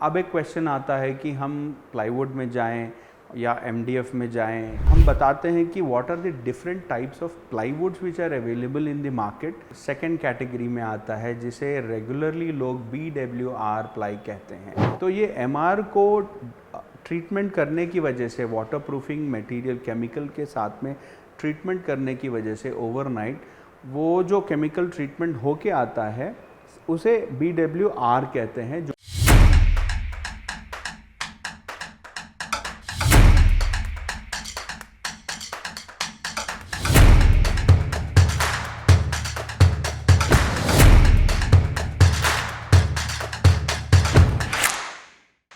अब एक क्वेश्चन आता है कि हम प्लाईवुड में जाएं या एमडीएफ में जाएं। हम बताते हैं कि what are the different types of plywoods which are available in the market. Second category में आता है जिसे रेगुलरली लोग BWR प्लाई कहते हैं। तो ये एमआर को ट्रीटमेंट करने की वजह से, वाटर प्रूफिंग मटेरियल केमिकल के साथ में ट्रीटमेंट करने की वजह से ओवरनाइट वो जो केमिकल ट्रीटमेंट होके आता है उसे BWR कहते हैं।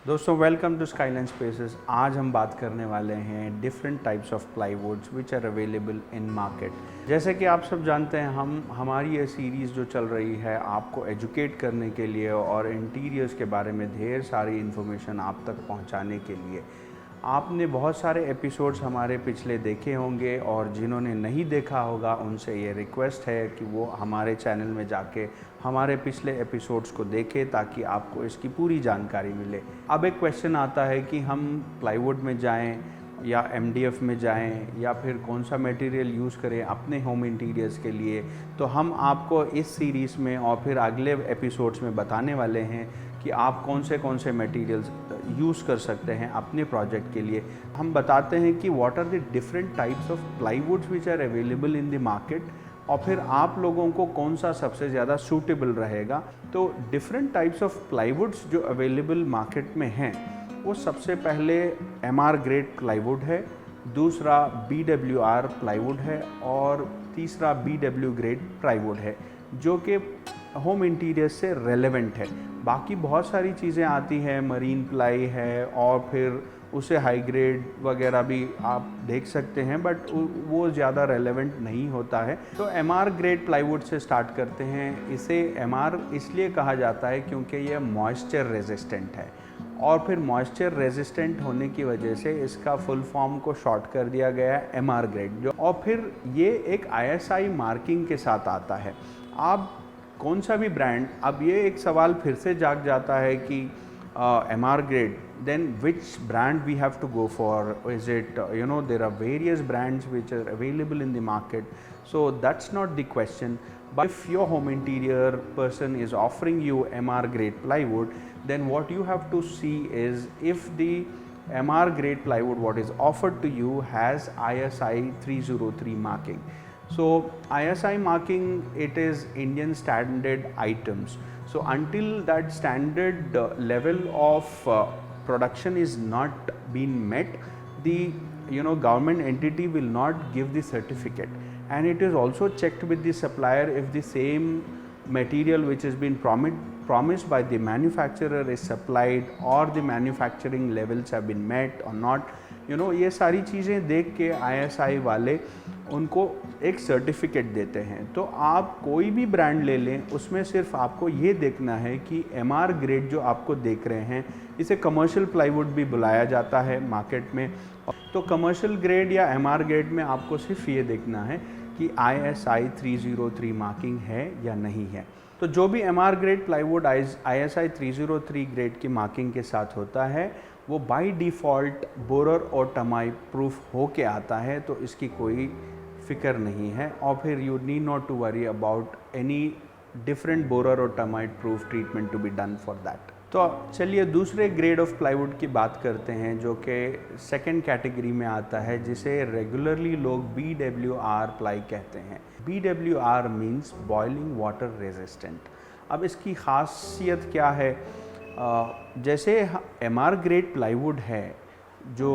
दोस्तों वेलकम टू स्काईलाइन स्पेसेस। आज हम बात करने वाले हैं different types of plywoods which are available in market. जैसे कि आप सब जानते हैं, हमारी ये सीरीज़ जो चल रही है आपको एजुकेट करने के लिए और इंटीरियर्स के बारे में ढेर सारी इन्फॉर्मेशन आप तक पहुंचाने के लिए। आपने बहुत सारे एपिसोड्स हमारे पिछले देखे होंगे और जिन्होंने नहीं देखा होगा उनसे ये रिक्वेस्ट है कि वो हमारे चैनल में जाके हमारे पिछले एपिसोड्स को देखें ताकि आपको इसकी पूरी जानकारी मिले। अब एक क्वेश्चन आता है कि हम प्लाईवुड में जाएं या एमडीएफ में जाएं या फिर कौन सा मटेरियल यूज़ करें अपने होम इंटीरियर्स के लिए। तो हम आपको इस सीरीज़ में और फिर अगले एपिसोड्स में बताने वाले हैं कि आप कौन से मटेरियल्स यूज़ कर सकते हैं अपने प्रोजेक्ट के लिए। हम बताते हैं कि what are the different types of plywoods which are available in the market और फिर आप लोगों को कौन सा सबसे ज़्यादा सूटेबल रहेगा। तो डिफरेंट टाइप्स ऑफ प्लाईवुड्स जो अवेलेबल मार्केट में हैं वो सबसे पहले एमआर ग्रेड प्लाईवुड है, दूसरा BWR प्लाईवुड है और तीसरा BW ग्रेड प्लाईवुड है जो कि होम इंटीरियर से रेलेवेंट है। बाकी बहुत सारी चीज़ें आती हैं, मरीन प्लाई है और फिर उसे हाई ग्रेड वगैरह भी आप देख सकते हैं, बट वो ज़्यादा रेलेवेंट नहीं होता है। तो एमआर ग्रेड प्लाईवुड से स्टार्ट करते हैं। इसे एमआर इसलिए कहा जाता है क्योंकि ये मॉइस्चर रेजिस्टेंट है और फिर मॉइस्चर रेजिस्टेंट होने की वजह से इसका फुल फॉर्म को शॉर्ट कर दिया गया है एमआर ग्रेड जो, और फिर ये एक ISI मार्किंग के साथ आता है। आप कौन सा भी ब्रांड, अब ये एक सवाल फिर से जाग जाता है कि MR grade, then which brand we have to go for? Is it, there are various brands which are available in the market. So that's not the question. But if your home interior person is offering you MR grade plywood, then what you have to see is if the MR grade plywood what is offered to you has ISI 303 marking. So ISI marking, it is Indian standard items. So until that standard level of production is not been met, the government entity will not give the certificate, and it is also checked with the supplier if the same material which has been promised by the manufacturer is supplied or the manufacturing levels have been met or not. ये सारी चीज़ें देख के ISI वाले उनको एक certificate देते हैं। तो आप कोई भी ब्रांड ले लें, उसमें सिर्फ आपको ये देखना है कि MR ग्रेड जो आपको देख रहे हैं, इसे कमर्शियल प्लाईवुड भी बुलाया जाता है मार्केट में। तो कमर्शियल ग्रेड या MR ग्रेड में आपको सिर्फ ये देखना है कि ISI 303 मार्किंग है या नहीं है। तो जो भी MR grade plywood ISI 303 grade की मार्किंग के साथ होता है वो बाय डिफ़ॉल्ट बोरर और टर्माइट प्रूफ हो के आता है, तो इसकी कोई फिक्र नहीं है और फिर you need not to worry about any different borer और termite proof treatment to be done for that. तो चलिए दूसरे ग्रेड ऑफ प्लाईवुड की बात करते हैं जो कि सेकंड कैटेगरी में आता है जिसे रेगुलरली लोग BWR प्लाई कहते हैं। BWR means boiling water resistant. अब इसकी खासियत क्या है? जैसे MR ग्रेड प्लाईवुड है जो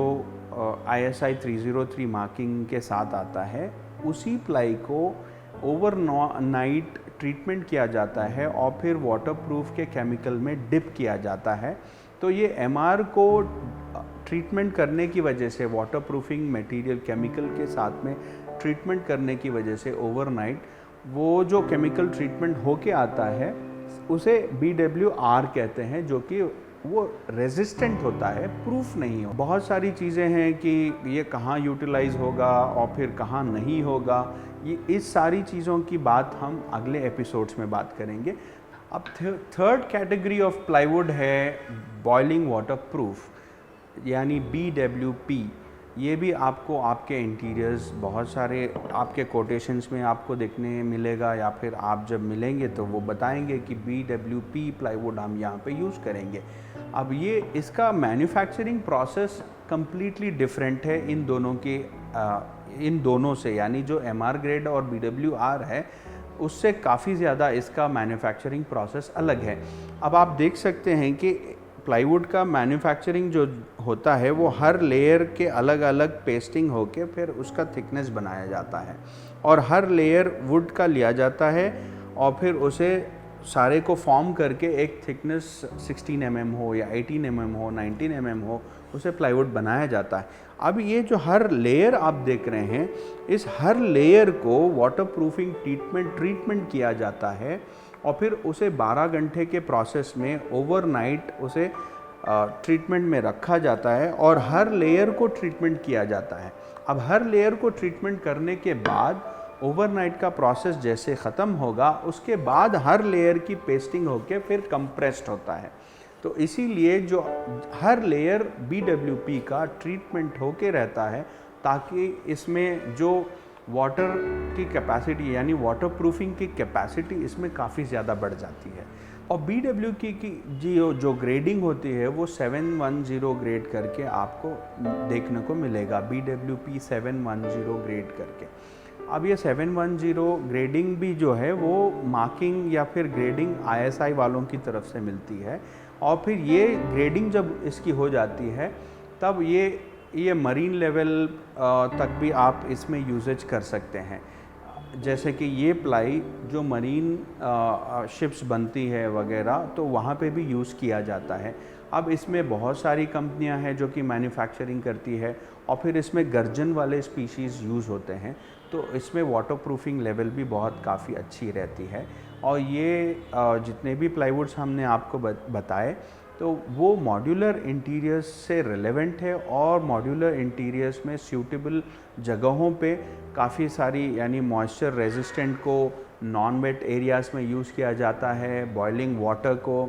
ISI 303 मार्किंग के साथ आता है, उसी प्लाई को ओवरनाइट ट्रीटमेंट किया जाता है और फिर वाटरप्रूफ के केमिकल में डिप किया जाता है। तो ये MR को ट्रीटमेंट करने की वजह से, वाटरप्रूफिंग मटेरियल केमिकल के साथ में ट्रीटमेंट करने की वजह से ओवरनाइट वो जो केमिकल ट्रीटमेंट होके आता है उसे BWR कहते हैं, जो कि वो रेजिस्टेंट होता है, प्रूफ नहीं हो। बहुत सारी चीज़ें हैं कि ये कहाँ यूटिलाइज़ होगा और फिर कहाँ नहीं होगा, ये इस सारी चीज़ों की बात हम अगले एपिसोड्स में बात करेंगे। अब थर्ड कैटेगरी ऑफ प्लाईवुड है बॉइलिंग वाटर प्रूफ, यानी BWP। ये भी आपको आपके इंटीरियर्स बहुत सारे आपके कोटेशंस में आपको देखने मिलेगा, या फिर आप जब मिलेंगे तो वो बताएंगे कि BWP प्लाईवुड हम यहाँ पे यूज़ करेंगे। अब ये इसका मैन्युफैक्चरिंग प्रोसेस कम्प्लीटली डिफरेंट है इन दोनों से, यानी जो MR ग्रेड और BWR है उससे काफ़ी ज़्यादा इसका मैन्युफैक्चरिंग प्रोसेस अलग है। अब आप देख सकते हैं कि प्लाईवुड का मैन्युफैक्चरिंग जो होता है वो हर लेयर के अलग अलग पेस्टिंग होके फिर उसका थिकनेस बनाया जाता है, और हर लेयर वुड का लिया जाता है और फिर उसे सारे को फॉर्म करके एक थिकनेस 16 mm हो या 18 mm हो, 19 mm हो, उसे प्लाईवुड बनाया जाता है। अब ये जो हर लेयर आप देख रहे हैं, इस हर लेयर को वाटर प्रूफिंग ट्रीटमेंट किया जाता है और फिर उसे 12 घंटे के प्रोसेस में ओवरनाइट उसे ट्रीटमेंट में रखा जाता है और हर लेयर को ट्रीटमेंट किया जाता है। अब हर लेयर को ट्रीटमेंट करने के बाद ओवरनाइट का प्रोसेस जैसे ख़त्म होगा, उसके बाद हर लेयर की पेस्टिंग होके फिर कंप्रेस्ड होता है। तो इसीलिए जो हर लेयर BWP का ट्रीटमेंट होके रहता है, ताकि इसमें जो वाटर की कैपेसिटी यानी वाटर प्रूफिंग की कैपेसिटी इसमें काफ़ी ज़्यादा बढ़ जाती है। और BWP की जो ग्रेडिंग होती है वो 710 ग्रेड करके आपको देखने को मिलेगा, BWP 710 ग्रेड करके। अब ये 710 ग्रेडिंग भी जो है वो मार्किंग या फिर ग्रेडिंग ISI वालों की तरफ से मिलती है, और फिर ये ग्रेडिंग जब इसकी हो जाती है तब ये मरीन लेवल तक भी आप इसमें यूजेज कर सकते हैं। जैसे कि ये प्लाई जो मरीन शिप्स बनती है वगैरह, तो वहाँ पे भी यूज़ किया जाता है। अब इसमें बहुत सारी कंपनियां हैं जो कि मैन्युफैक्चरिंग करती है, और फिर इसमें गर्जन वाले स्पीशीज़ यूज़ होते हैं, तो इसमें वाटर प्रूफिंग लेवल भी बहुत काफ़ी अच्छी रहती है। और ये जितने भी प्लाईवुड्स हमने आपको बताए, तो वो मॉड्यूलर इंटीरियर्स से रिलेवेंट है, और मॉड्यूलर इंटीरियर्स में सूटेबल जगहों पे काफ़ी सारी यानी मॉइस्चर रेजिस्टेंट को नॉन वेट एरियाज़ में यूज़ किया जाता है। बॉइलिंग वाटर को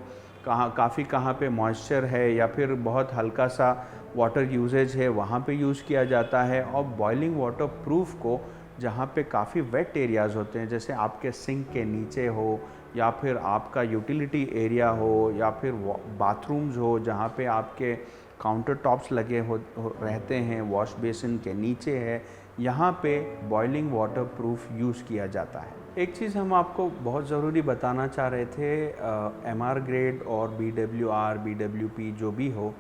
कहाँ पे मॉइस्चर है या फिर बहुत हल्का सा वाटर यूजेज है वहाँ पे यूज़ किया जाता है। और बॉइलिंग वाटर प्रूफ को जहाँ पे काफ़ी वेट एरियाज़ होते हैं, जैसे आपके सिंक के नीचे हो, या फिर आपका यूटिलिटी एरिया हो, या फिर बाथरूम्स हो जहाँ पे आपके काउंटर टॉप्स लगे रहते हैं, वॉश बेसिन के नीचे है, यहाँ पे बॉइलिंग वाटर प्रूफ यूज़ किया जाता है। एक चीज़ हम आपको बहुत ज़रूरी बताना चाह रहे थे, MR ग्रेड और BWR BWP जो भी हो,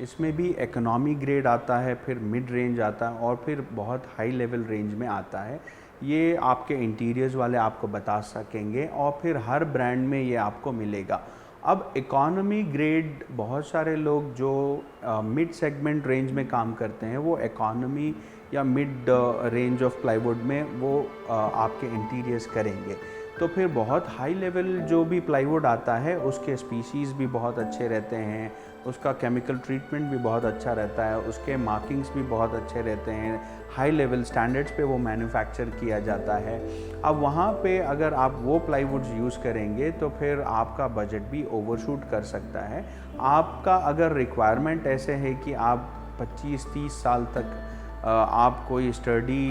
इसमें भी इकोनॉमी ग्रेड आता है, फिर मिड रेंज आता है, और फिर बहुत हाई लेवल रेंज में आता है। ये आपके इंटीरियर्स वाले आपको बता सकेंगे, और फिर हर ब्रांड में ये आपको मिलेगा। अब इकोनॉमी ग्रेड बहुत सारे लोग जो मिड सेगमेंट रेंज में काम करते हैं, वो इकोनॉमी या मिड रेंज ऑफ प्लाईवुड में वो आपके इंटीरियर्स करेंगे। तो फिर बहुत हाई लेवल जो भी प्लाईवुड आता है, उसके स्पीशीज़ भी बहुत अच्छे रहते हैं, उसका केमिकल ट्रीटमेंट भी बहुत अच्छा रहता है, उसके मार्किंग्स भी बहुत अच्छे रहते हैं, हाई लेवल स्टैंडर्ड्स पे वो मैन्युफैक्चर किया जाता है। अब वहाँ पे अगर आप वो प्लाईवुड्स यूज़ करेंगे तो फिर आपका बजट भी ओवरशूट कर सकता है। आपका अगर रिक्वायरमेंट ऐसे है कि आप 25-30 साल तक आप कोई स्टडी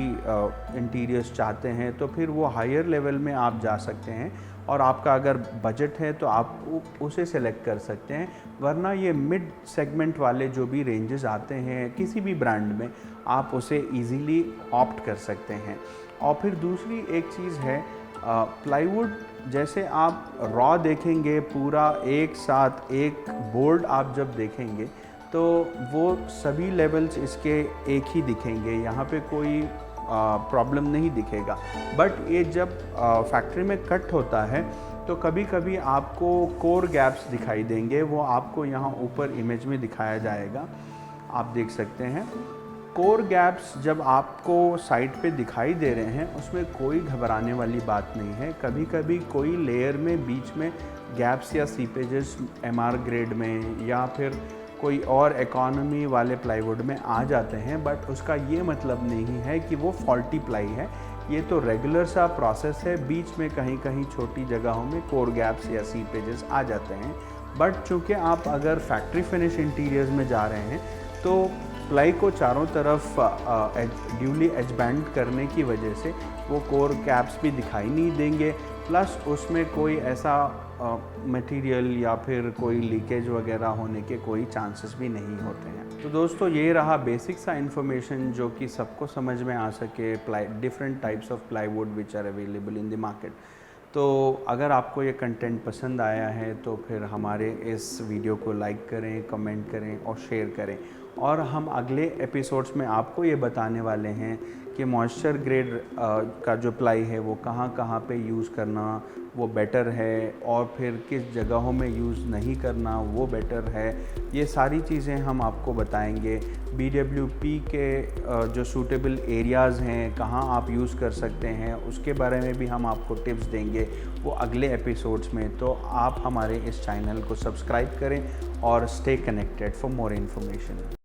इंटीरियर्स चाहते हैं, तो फिर वो हायर लेवल में आप जा सकते हैं, और आपका अगर बजट है तो आप उसे सेलेक्ट कर सकते हैं। वरना ये मिड सेगमेंट वाले जो भी रेंजेस आते हैं किसी भी ब्रांड में, आप उसे इजीली ऑप्ट कर सकते हैं। और फिर दूसरी एक चीज़ है, प्लाईवुड जैसे आप रॉ देखेंगे पूरा एक साथ एक बोर्ड आप जब देखेंगे तो वो सभी लेवल्स इसके एक ही दिखेंगे, यहाँ पे कोई प्रॉब्लम नहीं दिखेगा। बट ये जब फैक्ट्री में कट होता है तो कभी कभी आपको कोर गैप्स दिखाई देंगे, वो आपको यहाँ ऊपर इमेज में दिखाया जाएगा, आप देख सकते हैं। कोर गैप्स जब आपको साइड पे दिखाई दे रहे हैं, उसमें कोई घबराने वाली बात नहीं है। कभी कभी कोई लेयर में बीच में गैप्स या सीपेजेस MR ग्रेड में या फिर कोई और इकोनॉमी वाले प्लाईवुड में आ जाते हैं, बट उसका ये मतलब नहीं है कि वो फॉल्टी प्लाई है। ये तो रेगुलर सा प्रोसेस है। बीच में कहीं कहीं छोटी जगहों में कोर गैप्स या सीपेजेस आ जाते हैं, बट चूँकि आप अगर फैक्ट्री फिनिश इंटीरियर्स में जा रहे हैं तो प्लाई को चारों तरफ ड्यूली एज बैंड करने की वजह से वो कोर कैप्स भी दिखाई नहीं देंगे, प्लस उसमें कोई ऐसा मटेरियल या फिर कोई लीकेज वगैरह होने के कोई चांसेस भी नहीं होते हैं। तो दोस्तों ये रहा बेसिक सा इन्फॉर्मेशन जो कि सबको समझ में आ सके, different types of plywood which are available in the market. तो अगर आपको ये कंटेंट पसंद आया है तो फिर हमारे इस वीडियो को लाइक करें, कमेंट करें और शेयर करें। और हम अगले एपिसोड्स में आपको ये बताने वाले हैं कि मॉइस्चर ग्रेड का जो प्लाई है वो कहाँ कहाँ पे यूज़ करना वो बेटर है, और फिर किस जगहों में यूज़ नहीं करना वो बेटर है। ये सारी चीज़ें हम आपको बताएंगे। BWP के जो सूटेबल एरियाज़ हैं, कहाँ आप यूज़ कर सकते हैं, उसके बारे में भी हम आपको टिप्स देंगे वो अगले एपिसोड्स में। तो आप हमारे इस चैनल को सब्सक्राइब करें और stay connected for more information.